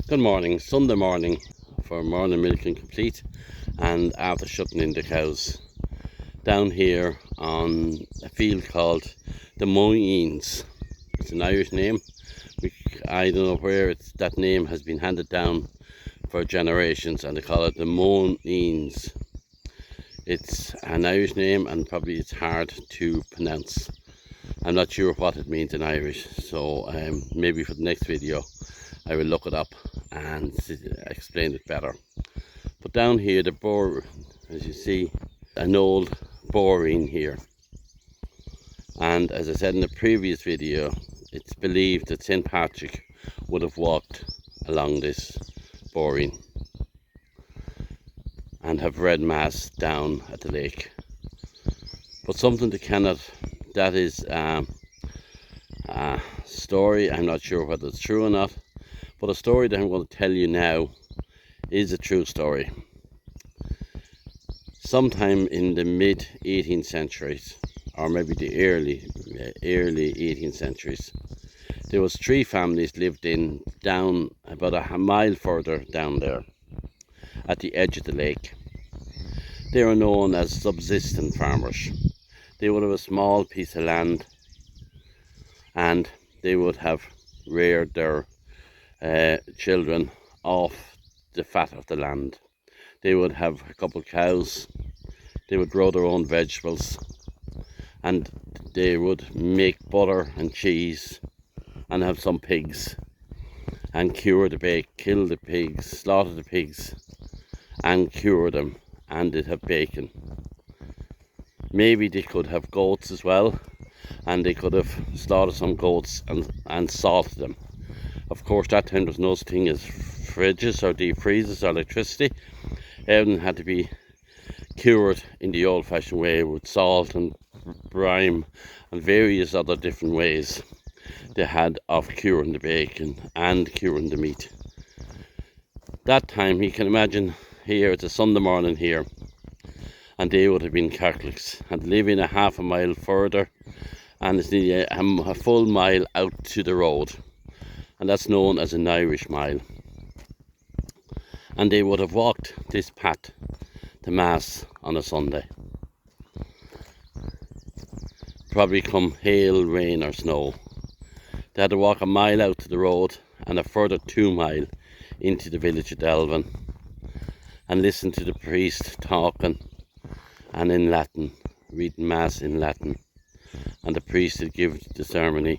Good morning, Sunday morning for morning milking complete, and after shutting in the cows down here on a field called the Moines. It's an Irish name. I don't know where that name has been handed down for generations, and they call it the Moines. It's an Irish name and probably it's hard to pronounce. I'm not sure what it means in Irish, so maybe for the next video I will look it up and explain it better. But down here, the bore, as you see, an old boreen here. And as I said in the previous video, it's believed that St. Patrick would have walked along this boreen and have read Mass down at the lake. But something that is a story, I'm not sure whether it's true or not, but a story that I'm going to tell you now is a true story. Sometime in the mid 18th centuries, or maybe the early 18th centuries, there was 3 families lived in down about a mile further down there at the edge of the lake. They were known as subsistence farmers. They would have a small piece of land and they would have reared their children off the fat of the land. They would have a couple of cows, they would grow their own vegetables, and they would make butter and cheese and have some pigs and kill the pigs, slaughter the pigs and cure them, and they'd have bacon. Maybe they could have goats as well, and they could have slaughtered some goats and salted them. Of course, that time there was no such thing as fridges or deep freezers or electricity. Everything had to be cured in the old-fashioned way with salt and brine and various other different ways they had of curing the bacon and curing the meat. That time, you can imagine, here it's a Sunday morning here, and they would have been Catholics and living a half a mile further, and it's nearly a full mile out to the road, and that's known as an Irish mile. And they would have walked this path to Mass on a Sunday, probably come hail, rain or snow. They had to walk a mile out to the road and a further 2 mile into the village of Delvin and listen to the priest talking and in Latin, reading Mass in Latin, and the priest would give the ceremony,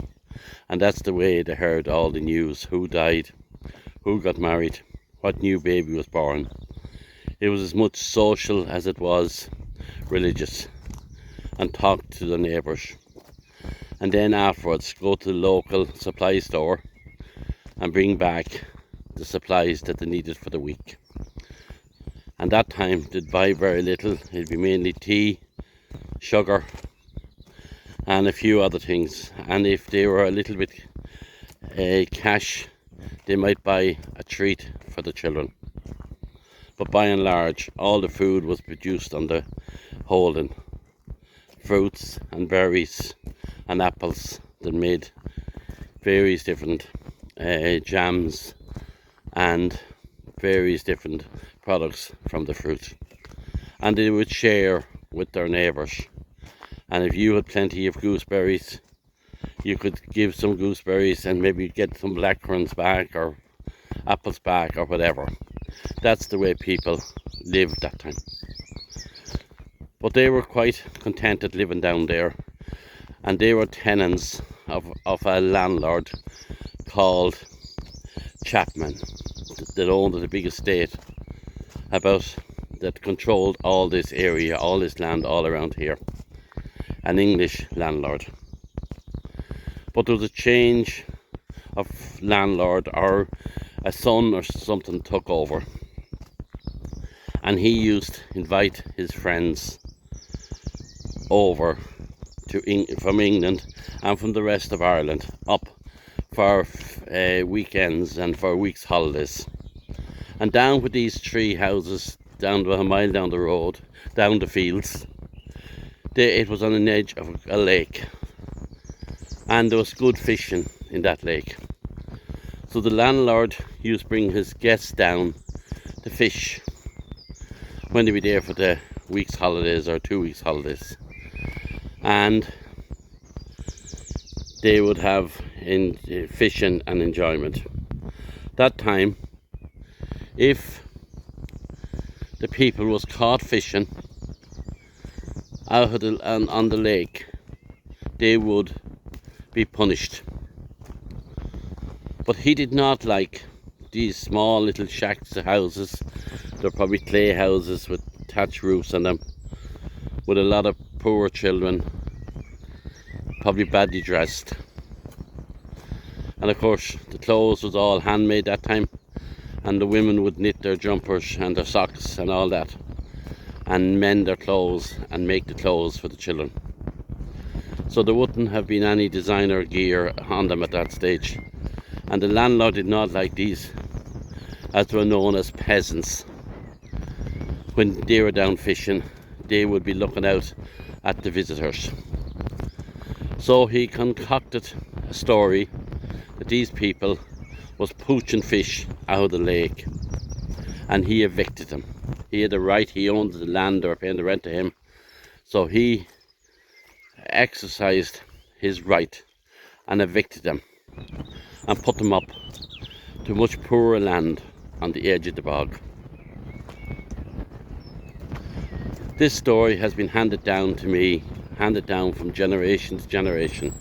and that's the way they heard all the news: who died, who got married, what new baby was born. It was as much social as it was religious, and talk to the neighbours, and then afterwards go to the local supply store and bring back the supplies that they needed for the week. And that time they'd buy very little. It'd be mainly tea, sugar and a few other things, and if they were a little bit cash, they might buy a treat for the children. But by and large, all the food was produced on the holding. Fruits and berries and apples that made various different jams and various different products from the fruit. And they would share with their neighbours. And if you had plenty of gooseberries, you could give some gooseberries and maybe get some blackcurrants back or apples back or whatever. That's the way people lived that time. But they were quite contented living down there, and they were tenants of a landlord called Chapman that owned the big estate that controlled all this area, all this land all around here. An English landlord. But there was a change of landlord, or a son or something took over, and he used to invite his friends over from England and from the rest of Ireland up for weekends and for week's holidays. And down with these 3 houses, down to a mile down the road, down the fields, it was on an edge of a lake, and there was good fishing in that lake. So the landlord used to bring his guests down to fish when they were there for the week's holidays or 2 weeks holidays, and they would have fishing and enjoyment. That time, if the people was caught fishing out of on the lake, they would be punished. But he did not like these small little shacks of houses. They're probably clay houses with thatched roofs on them, with a lot of poor children, probably badly dressed. And of course the clothes was all handmade that time, and the women would knit their jumpers and their socks and all that, and mend their clothes and make the clothes for the children. So there wouldn't have been any designer gear on them at that stage. And the landlord did not like these, as they were known as peasants. When they were down fishing, they would be looking out at the visitors. So he concocted a story that these people was poaching fish out of the lake, and he evicted them. He had the right, he owned the land, they were paying the rent to him, so he exercised his right and evicted them and put them up to much poorer land on the edge of the bog. This story has been handed down to me, handed down from generation to generation,